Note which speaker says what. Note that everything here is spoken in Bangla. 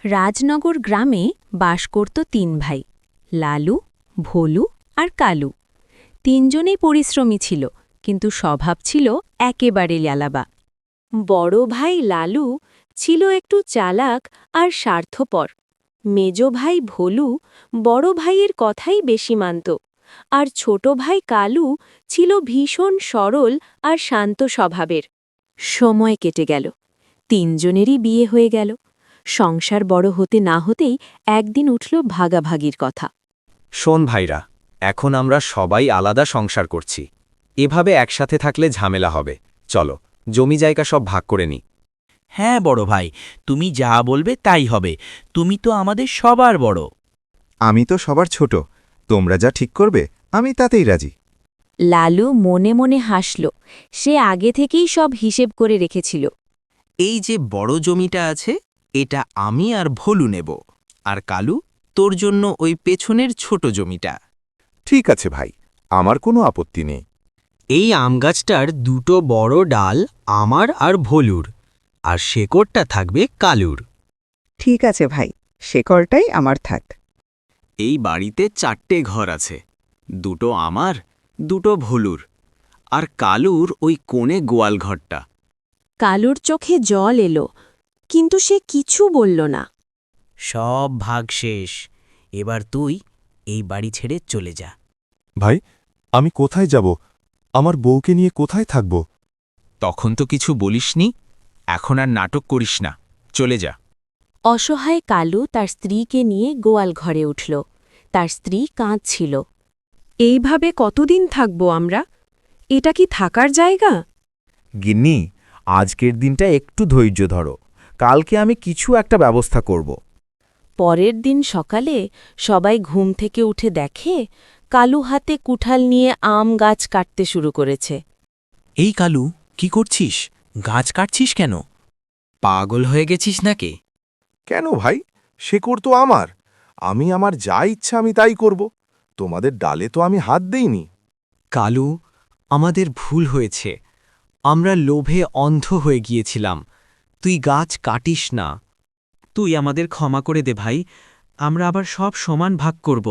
Speaker 1: রাজনগর গ্রামে বাস করত তিন ভাই, লালু, ভোলু আর কালু। তিনজনেই পরিশ্রমী ছিল, কিন্তু স্বভাব ছিল একেবারে আলাদা। বড় ভাই লালু ছিল একটু চালাক আর স্বার্থপর। মেজ ভাই ভোলু বড় ভাইয়ের কথাই বেশি মানত, আর ছোট ভাই কালু ছিল ভীষণ সরল আর শান্ত স্বভাবের। সময় কেটে গেল, তিনজনেরই বিয়ে হয়ে গেল। সংসার বড় হতে না হতেই একদিন উঠল ভাগাভাগির কথা।
Speaker 2: শোন ভাইরা, এখন আমরা সবাই আলাদা সংসার করছি। এভাবে একসাথে থাকলে ঝামেলা হবে। চলো, জমি জায়গা সব ভাগ করে নি।
Speaker 3: হ্যাঁ বড় ভাই, তুমি যা বলবে তাই হবে। তুমি তো আমাদের সবার বড়।
Speaker 4: আমি তো সবার ছোট, তোমরা যা ঠিক করবে আমি তাতেই রাজি।
Speaker 1: লালু মনে মনে হাসল, সে আগে থেকেই সব হিসেব করে রেখেছিল।
Speaker 3: এই যে বড় জমিটা আছে, এটা আমি আর ভোলু নেব। আর কালু, তোর জন্য ওই পেছনের ছোট জমিটা।
Speaker 4: ঠিক আছে ভাই, আমার কোনো আপত্তি নেই।
Speaker 3: এই আমগাছটার দুটো বড় ডাল আমার আর ভোলুর, আর শেকড়টা থাকবে কালুর।
Speaker 5: ঠিক আছে ভাই, শেকড়টাই আমার থাক।
Speaker 2: এই বাড়িতে 4টে ঘর আছে, দুটো আমার, দুটো ভোলুর, আর কালুর ওই কোণে গোয়াল ঘরটা।
Speaker 1: কালুর চোখে জল এলো, কিন্তু সে কিছু বলল না।
Speaker 3: সব ভাগ শেষ। এবার তুই এই বাড়ি ছেড়ে চলে যা।
Speaker 4: ভাই, আমি কোথায় যাব? আমার বউকে নিয়ে কোথায় থাকব?
Speaker 2: তখন তো কিছু বলিসনি, এখন আর নাটক করিস না, চলে যা।
Speaker 1: অসহায় কালু তার স্ত্রীকে নিয়ে গোয়াল ঘরে উঠল। তার স্ত্রী কাঁদছিল। এইভাবে কতদিন থাকব আমরা? এটা কি থাকার জায়গা?
Speaker 6: গিন্নি, আজকের দিনটা একটু ধৈর্য ধরো, কালকে আমি কিছু একটা ব্যবস্থা করব।
Speaker 1: পরের দিন সকালে সবাই ঘুম থেকে উঠে দেখে কালু হাতে কুঠাল নিয়ে আম গাছ কাটতে শুরু করেছে।
Speaker 3: এই কালু, কি করছিস? গাছ কাটছিস কেন? পাগল হয়ে গেছিস নাকি?
Speaker 4: কেন ভাই, শেকড় তো আমার। আমি আমার যা ইচ্ছা আমি তাই করব। তোমাদের ডালে তো আমি হাত দেইনি।
Speaker 2: কালু, আমাদের ভুল হয়েছে। আমরা লোভে অন্ধ হয়ে গিয়েছিলাম। তুই গাছ কাটিস না। তুই আমাদের ক্ষমা করে দে ভাই, আমরা আবার সব সমান ভাগ করব।